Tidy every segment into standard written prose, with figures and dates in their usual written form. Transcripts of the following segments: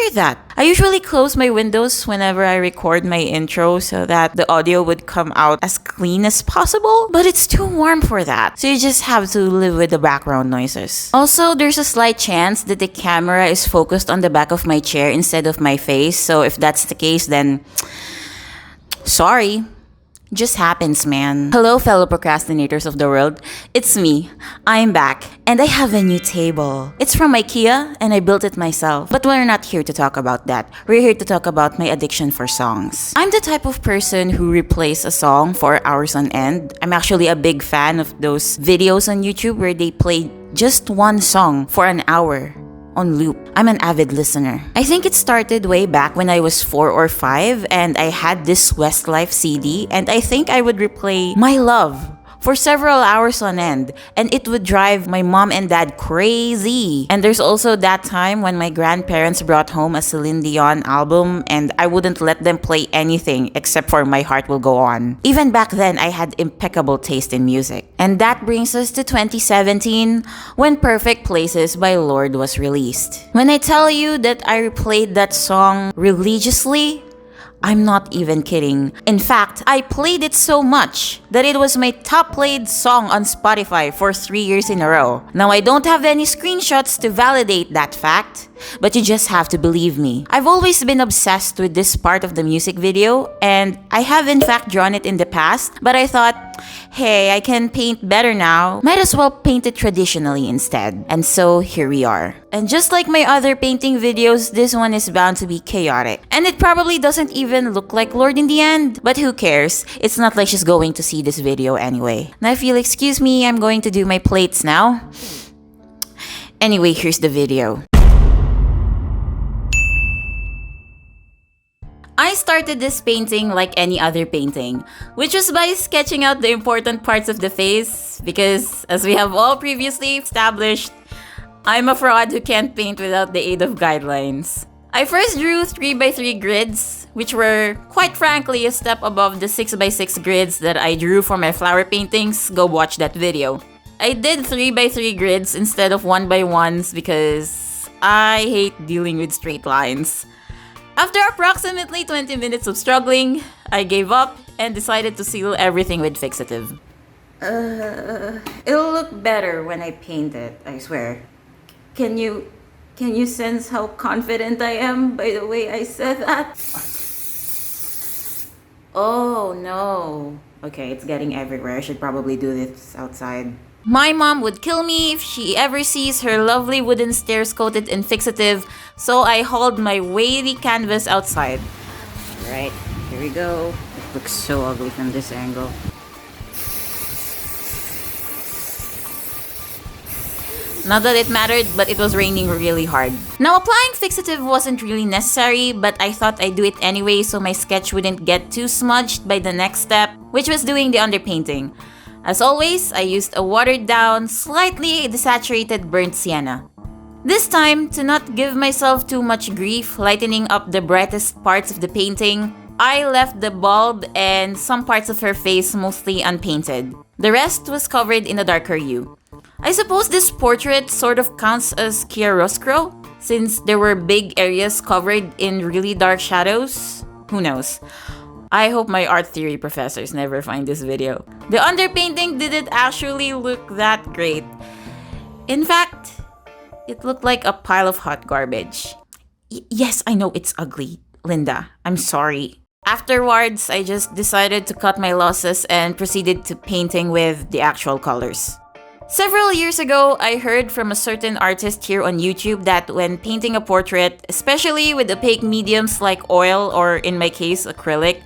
hear that. I usually close my windows whenever I record my intro so that the audio would come out as clean as possible, but it's too warm for that, so you just have to live with the background noises. Also, there's a slight chance that the camera is focused on the back of my chair instead of my face, so if that's the case, then sorry. Just happens, man. Hello, fellow procrastinators of the world. It's me. I'm back, and I have a new table. It's from IKEA, and I built it myself. But we're not here to talk about that. We're here to talk about my addiction for songs. I'm the type of person who replays a song for hours on end. I'm actually a big fan of those videos on YouTube where they play just one song for an hour on loop. I'm an avid listener. I think it started way back when I was 4 or 5 and I had this Westlife CD, and I think I would replay My Love for several hours on end, and it would drive my mom and dad crazy. And there's also that time when my grandparents brought home a Celine Dion album and I wouldn't let them play anything except for My Heart Will Go On. Even back then, I had impeccable taste in music. And that brings us to 2017, when Perfect Places by Lorde was released. When I tell you that I replayed that song religiously, I'm not even kidding. In fact, I played it so much that it was my top played song on Spotify for 3 years in a row. Now, I don't have any screenshots to validate that fact, but you just have to believe me. I've always been obsessed with this part of the music video, and I have in fact drawn it in the past, but I thought, hey, I can paint better now. Might as well paint it traditionally instead. And so here we are. And just like my other painting videos, this one is bound to be chaotic. And it probably doesn't even look like Lorde in the end. But who cares? It's not like she's going to see this video anyway. Now if you'll excuse me, I'm going to do my plates now. Anyway, here's the video. I started this painting like any other painting, which was by sketching out the important parts of the face, because as we have all previously established, I'm a fraud who can't paint without the aid of guidelines. I first drew 3x3 grids, which were, quite frankly, a step above the 6x6 grids that I drew for my flower paintings. Go watch that video. I did 3x3 grids instead of 1x1s because I hate dealing with straight lines. After approximately 20 minutes of struggling, I gave up and decided to seal everything with fixative. It'll look better when I paint it, I swear. Can you sense how confident I am by the way I said that? Oh no. Okay, it's getting everywhere. I should probably do this outside. My mom would kill me if she ever sees her lovely wooden stairs coated in fixative, so I hauled my weighty canvas outside. Alright, here we go. It looks so ugly from this angle. Not that it mattered, but it was raining really hard. Now, applying fixative wasn't really necessary, but I thought I'd do it anyway so my sketch wouldn't get too smudged by the next step, which was doing the underpainting. As always, I used a watered-down, slightly desaturated burnt sienna. This time, to not give myself too much grief lightening up the brightest parts of the painting, I left the bulb and some parts of her face mostly unpainted. The rest was covered in a darker hue. I suppose this portrait sort of counts as chiaroscuro, since there were big areas covered in really dark shadows. Who knows? I hope my art theory professors never find this video. The underpainting didn't actually look that great. In fact, it looked like a pile of hot garbage. Yes, I know it's ugly, Linda. I'm sorry. Afterwards, I just decided to cut my losses and proceeded to painting with the actual colors. Several years ago, I heard from a certain artist here on YouTube that when painting a portrait, especially with opaque mediums like oil or in my case acrylic,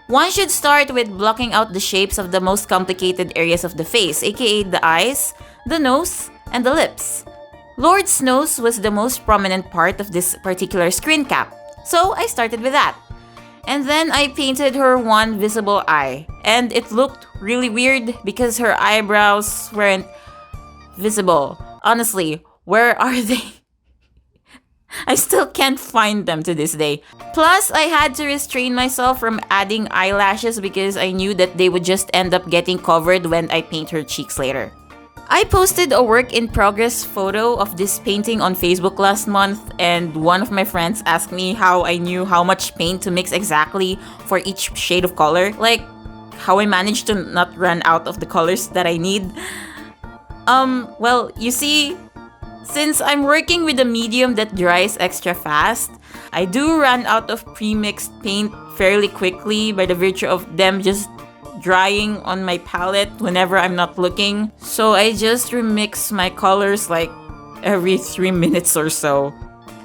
one should start with blocking out the shapes of the most complicated areas of the face, aka the eyes, the nose, and the lips. Lorde's nose was the most prominent part of this particular screen cap, so I started with that. And then I painted her one visible eye, and it looked really weird because her eyebrows weren't visible. Honestly, where are they? I still can't find them to this day. Plus, I had to restrain myself from adding eyelashes because I knew that they would just end up getting covered when I paint her cheeks later. I posted a work in progress photo of this painting on Facebook last month, and one of my friends asked me how I knew how much paint to mix exactly for each shade of color. Like, how I managed to not run out of the colors that I need. Well, you see, since I'm working with a medium that dries extra fast, I do run out of pre-mixed paint fairly quickly by the virtue of them just drying on my palette whenever I'm not looking. So I just remix my colors like every 3 minutes or so.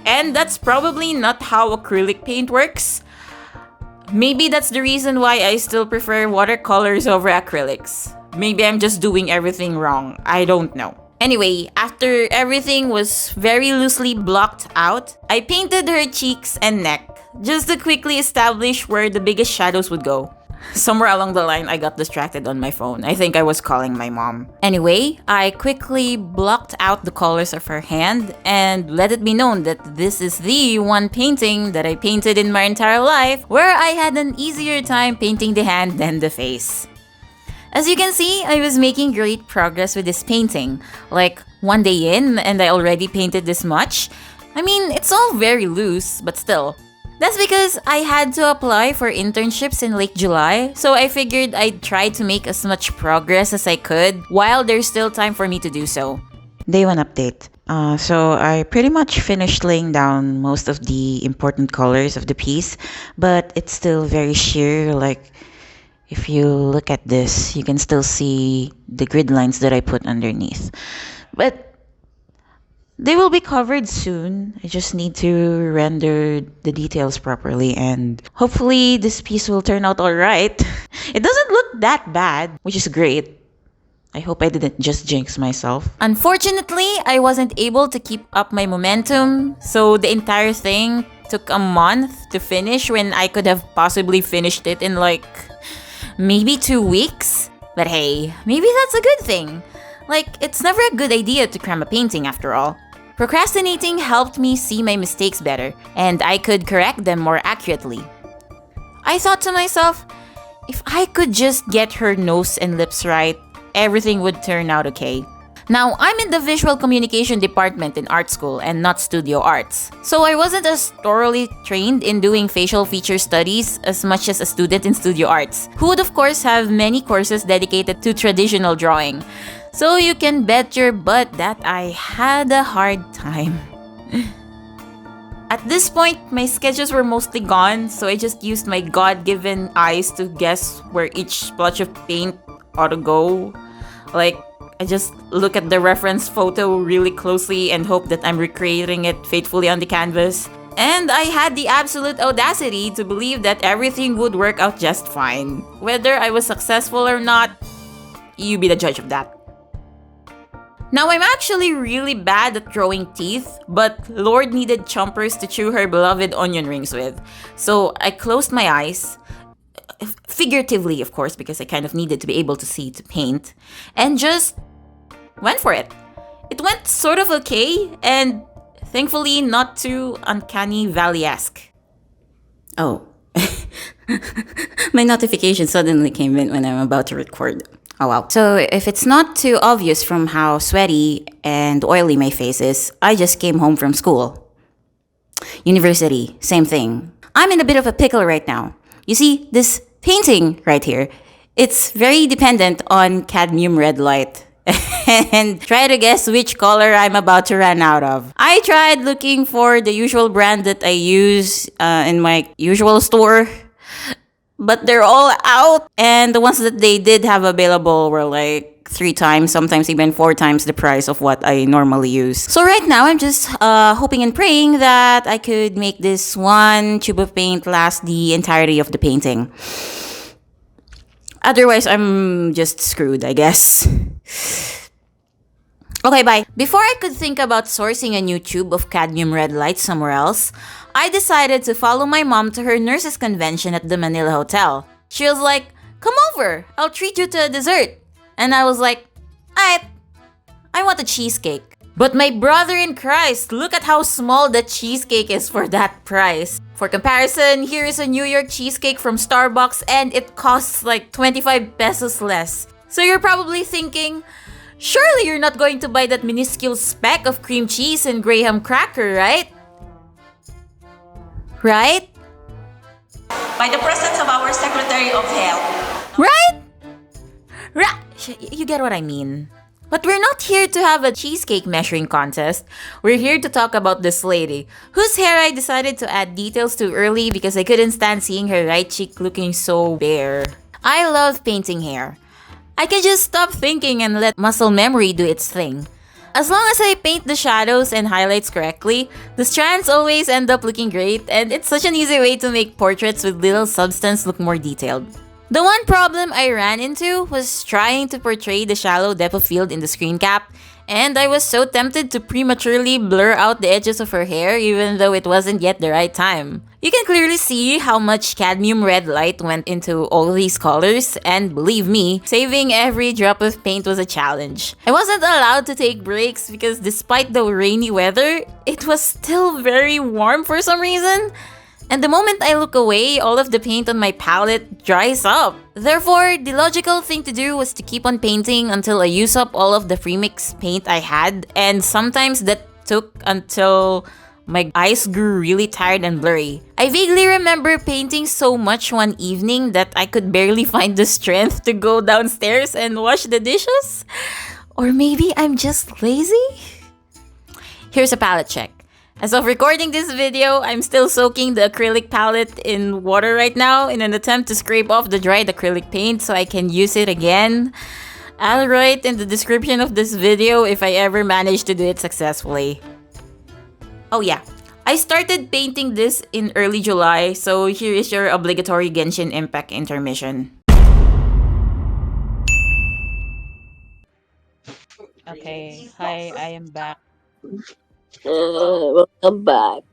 And that's probably not how acrylic paint works. Maybe that's the reason why I still prefer watercolors over acrylics. Maybe I'm just doing everything wrong. I don't know. Anyway, after everything was very loosely blocked out, I painted her cheeks and neck just to quickly establish where the biggest shadows would go. Somewhere along the line, I got distracted on my phone. I think I was calling my mom. Anyway, I quickly blocked out the colors of her hand and let it be known that this is the one painting that I painted in my entire life where I had an easier time painting the hand than the face. As you can see, I was making great progress with this painting. Like, one day in and I already painted this much. I mean, it's all very loose, but still. That's because I had to apply for internships in late July, so I figured I'd try to make as much progress as I could while there's still time for me to do so. Day 1 update. So I pretty much finished laying down most of the important colors of the piece, but it's still very sheer. Like, if you look at this, you can still see the grid lines that I put underneath. But they will be covered soon. I just need to render the details properly, and hopefully this piece will turn out alright. It doesn't look that bad, which is great. I hope I didn't just jinx myself. Unfortunately, I wasn't able to keep up my momentum, so the entire thing took a month to finish when I could have possibly finished it in like maybe 2 weeks. But hey, maybe that's a good thing. Like, it's never a good idea to cram a painting after all. Procrastinating helped me see my mistakes better, and I could correct them more accurately. I thought to myself, if I could just get her nose and lips right, everything would turn out okay. Now, I'm in the visual communication department in art school and not studio arts, so I wasn't as thoroughly trained in doing facial feature studies as much as a student in studio arts, who would of course have many courses dedicated to traditional drawing. So you can bet your butt that I had a hard time. At this point, my sketches were mostly gone, so I just used my God-given eyes to guess where each splotch of paint ought to go. Like, I just look at the reference photo really closely and hope that I'm recreating it faithfully on the canvas. And I had the absolute audacity to believe that everything would work out just fine. Whether I was successful or not, you be the judge of that. Now, I'm actually really bad at drawing teeth, but Lorde needed chompers to chew her beloved onion rings with. So I closed my eyes, figuratively of course, because I kind of needed to be able to see to paint, and just went for it. It went sort of okay, and thankfully not too uncanny valley-esque. Oh, my notification suddenly came in when I'm about to record. Oh wow. So if it's not too obvious from how sweaty and oily my face is, I just came home from school. University, same thing. I'm in a bit of a pickle right now. You see, this painting right here, it's very dependent on cadmium red light. And try to guess which color I'm about to run out of. I tried looking for the usual brand that I use in my usual store, but they're all out, and the ones that they did have available were like 3 times, sometimes even 4 times the price of what I normally use. So right now, I'm just hoping and praying that I could make this one tube of paint last the entirety of the painting. Otherwise, I'm just screwed, I guess. Okay, bye. Before I could think about sourcing a new tube of cadmium red light somewhere else, I decided to follow my mom to her nurses' convention at the Manila Hotel. She was like, "Come over, I'll treat you to a dessert." And I was like, "Alright, I want a cheesecake." But my brother in Christ, look at how small the cheesecake is for that price. For comparison, here is a New York cheesecake from Starbucks and it costs like 25 pesos less. So you're probably thinking, Surely you're not going to buy that minuscule speck of cream cheese and graham cracker, right? Right? By the presence of our Secretary of Health. Right? You get what I mean. But we're not here to have a cheesecake measuring contest. We're here to talk about this lady, whose hair I decided to add details to early because I couldn't stand seeing her right cheek looking so bare. I love painting hair. I can just stop thinking and let muscle memory do its thing. As long as I paint the shadows and highlights correctly, the strands always end up looking great, and it's such an easy way to make portraits with little substance look more detailed. The one problem I ran into was trying to portray the shallow depth of field in the screen cap, and I was so tempted to prematurely blur out the edges of her hair even though it wasn't yet the right time. You can clearly see how much cadmium red light went into all these colors, and believe me, saving every drop of paint was a challenge. I wasn't allowed to take breaks because despite the rainy weather, it was still very warm for some reason. And the moment I look away, all of the paint on my palette dries up. Therefore, the logical thing to do was to keep on painting until I use up all of the premix paint I had, and sometimes that took until my eyes grew really tired and blurry. I vaguely remember painting so much one evening that I could barely find the strength to go downstairs and wash the dishes. Or maybe I'm just lazy? Here's a palette check. As of recording this video, I'm still soaking the acrylic palette in water right now in an attempt to scrape off the dried acrylic paint so I can use it again. I'll write in the description of this video if I ever manage to do it successfully. Oh yeah, I started painting this in early July, so here is your obligatory Genshin Impact intermission. Okay, hi, I am back. Welcome back.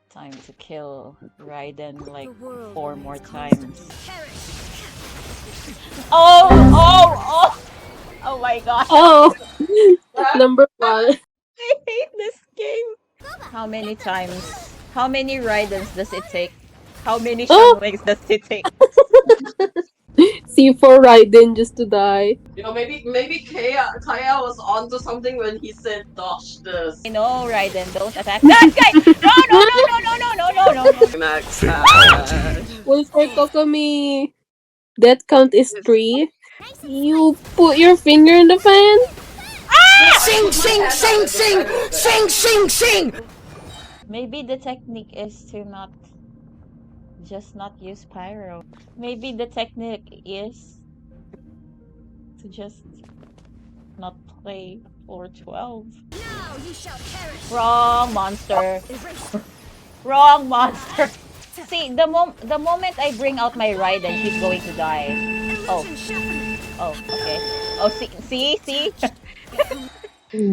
Time to kill Raiden like 4 more times. Oh my god. Oh, number 1. I hate this game. How many times? How many Raidens does it take? How many Shanlings does it take? C4 Raiden just to die. You know, maybe Kaya was onto something when he said dodge this. I know, Raiden, don't attack that guy! No! Max. Wait for Kokomi. Death count is 3. You put your finger in the fan? Sing, sing, sing, sing! Sing, sing, sing! Maybe the technique is to not use pyro. Maybe the technique is to just not play 412. Wrong monster. Wrong monster. See, the moment I bring out my Raiden, she's going to die. Oh, okay. Oh, see?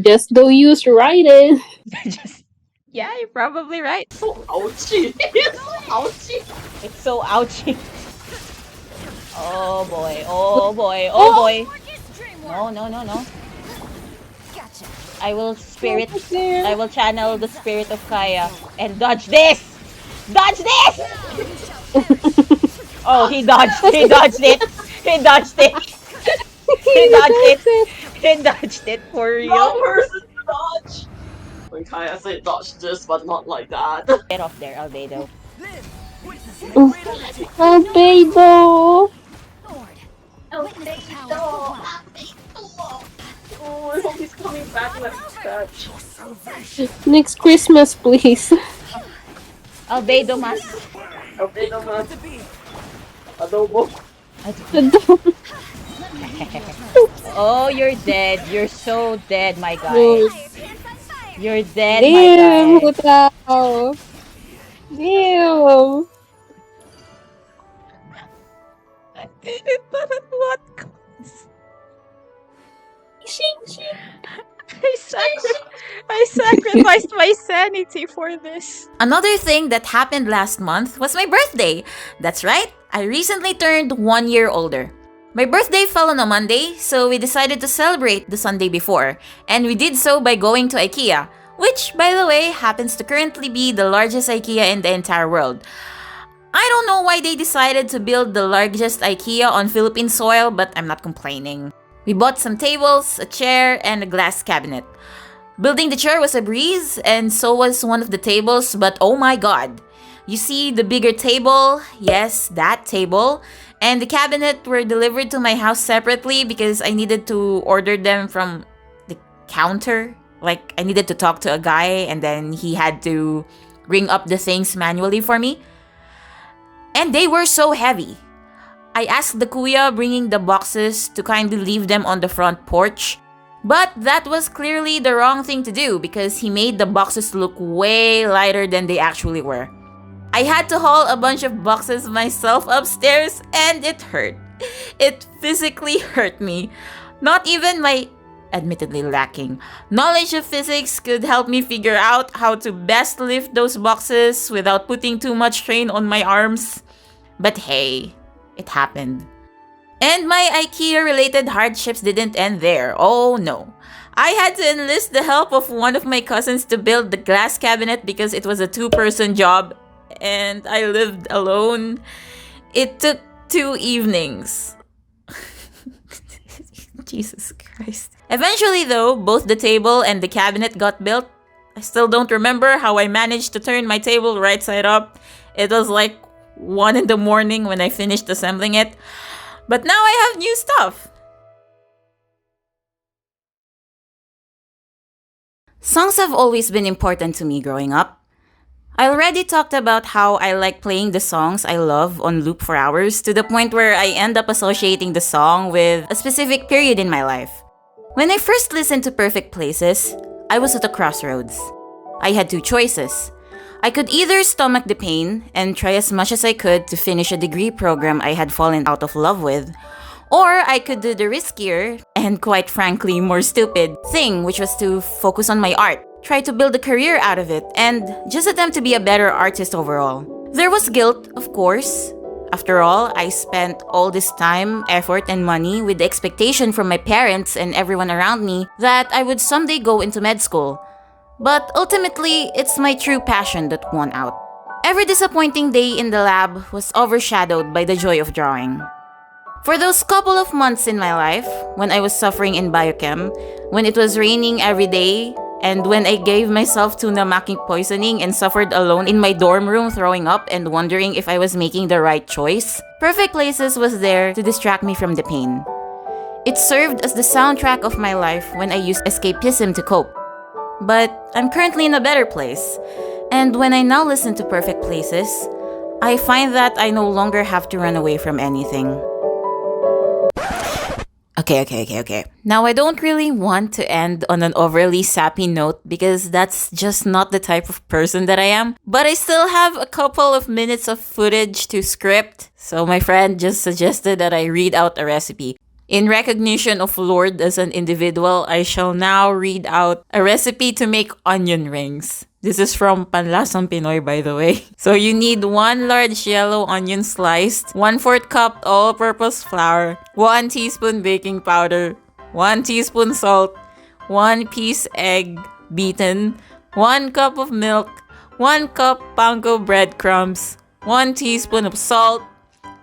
Just don't use Raiden. Yeah, you're probably right. So ouchy. It's so ouchy. It's so ouchy. Oh boy. No. I will channel the spirit of Kaya and dodge this! Dodge this! Oh, he dodged it! He dodged it for real. Wrong person to dodge. When Kaya said dodge this, but not like that. Get off there, Albedo. Albedo! Oh, I hope he's coming back next batch. Next Christmas, please. Albedo mas. Okay naman. Adobo. Oh, you're dead. You're so dead, my guy. Oh, You're dead, damn, my guy. Hutao. Damn. But at what cost? I sacrificed my sanity for this. Another thing that happened last month was my birthday. That's right, I recently turned 1 year older. My birthday fell on a Monday, so we decided to celebrate the Sunday before, and we did so by going to IKEA, which, by the way, happens to currently be the largest IKEA in the entire world. I don't know why they decided to build the largest IKEA on Philippine soil, but I'm not complaining. We bought some tables, a chair, and a glass cabinet. Building the chair was a breeze, and so was one of the tables, but oh my god. You see, the bigger table, yes, that table, and the cabinet were delivered to my house separately because I needed to order them from the counter. Like, I needed to talk to a guy, and then he had to ring up the things manually for me. And they were so heavy. I asked the kuya bringing the boxes to kindly leave them on the front porch. But that was clearly the wrong thing to do because he made the boxes look way lighter than they actually were. I had to haul a bunch of boxes myself upstairs and it hurt. It physically hurt me. Not even my admittedly lacking knowledge of physics could help me figure out how to best lift those boxes without putting too much strain on my arms. But hey, it happened. And my IKEA-related hardships didn't end there. Oh no. I had to enlist the help of one of my cousins to build the glass cabinet because it was a two-person job and I lived alone. It took 2 evenings. Jesus Christ. Eventually though, both the table and the cabinet got built. I still don't remember how I managed to turn my table right side up. It was like 1 in the morning when I finished assembling it. But now I have new stuff. Songs have always been important to me growing up. I already talked about how I like playing the songs I love on loop for hours to the point where I end up associating the song with a specific period in my life. When I first listened to Perfect Places, I was at a crossroads. I had 2 choices. I could either stomach the pain and try as much as I could to finish a degree program I had fallen out of love with, or I could do the riskier and quite frankly more stupid thing, which was to focus on my art, try to build a career out of it, and just attempt to be a better artist overall. There was guilt, of course. After all, I spent all this time, effort, and money with the expectation from my parents and everyone around me that I would someday go into med school. But ultimately, it's my true passion that won out. Every disappointing day in the lab was overshadowed by the joy of drawing. For those couple of months in my life, when I was suffering in biochem, when it was raining every day, and when I gave myself to namaki poisoning and suffered alone in my dorm room throwing up and wondering if I was making the right choice, Perfect Places was there to distract me from the pain. It served as the soundtrack of my life when I used escapism to cope. But I'm currently in a better place, and when I now listen to Perfect Places, I find that I no longer have to run away from anything. Okay. Now, I don't really want to end on an overly sappy note because that's just not the type of person that I am. But I still have a couple of minutes of footage to script, so my friend just suggested that I read out a recipe. In recognition of Lorde as an individual, I shall now read out a recipe to make onion rings. This is from Panlasang Pinoy, by the way. So you need 1 large yellow onion sliced, 1/4 cup all-purpose flour, 1 teaspoon baking powder, 1 teaspoon salt, 1 piece egg beaten, 1 cup of milk, 1 cup panko breadcrumbs, 1 teaspoon of salt,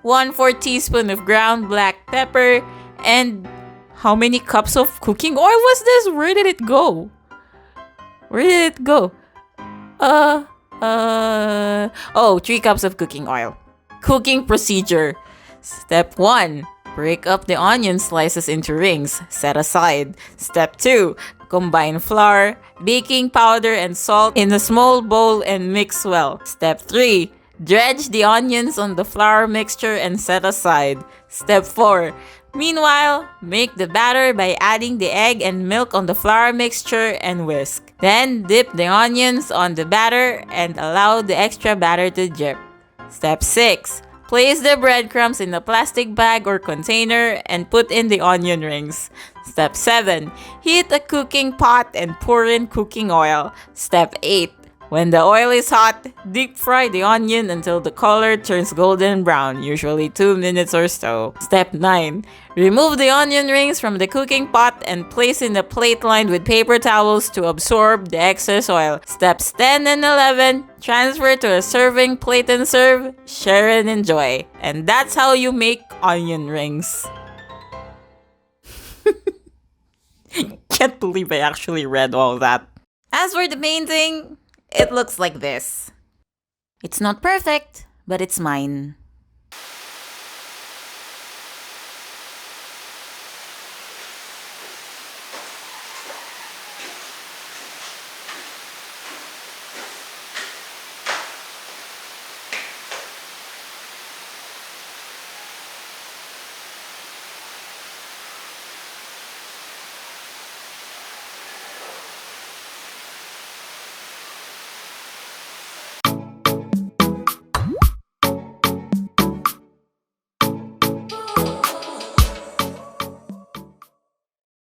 1/4 teaspoon of ground black pepper, and how many cups of cooking oil was this? Where did it go? 3 cups of cooking oil. Cooking procedure. Step 1. Break up the onion slices into rings. Set aside. Step 2. Combine flour, baking powder, and salt in a small bowl and mix well. Step 3. Dredge the onions on the flour mixture and set aside. Step 4. Meanwhile, make the batter by adding the egg and milk on the flour mixture and whisk. Then dip the onions on the batter and allow the extra batter to drip. Step 6. Place the breadcrumbs in a plastic bag or container and put in the onion rings. Step 7. Heat a cooking pot and pour in cooking oil. Step 8. When the oil is hot, deep fry the onion until the color turns golden brown, usually 2 minutes or so. Step 9. Remove the onion rings from the cooking pot and place in a plate lined with paper towels to absorb the excess oil. Steps 10 and 11. Transfer to a serving plate and serve, share and enjoy. And that's how you make onion rings. can't believe I actually read all that. As for the painting, it looks like this. It's not perfect, but it's mine.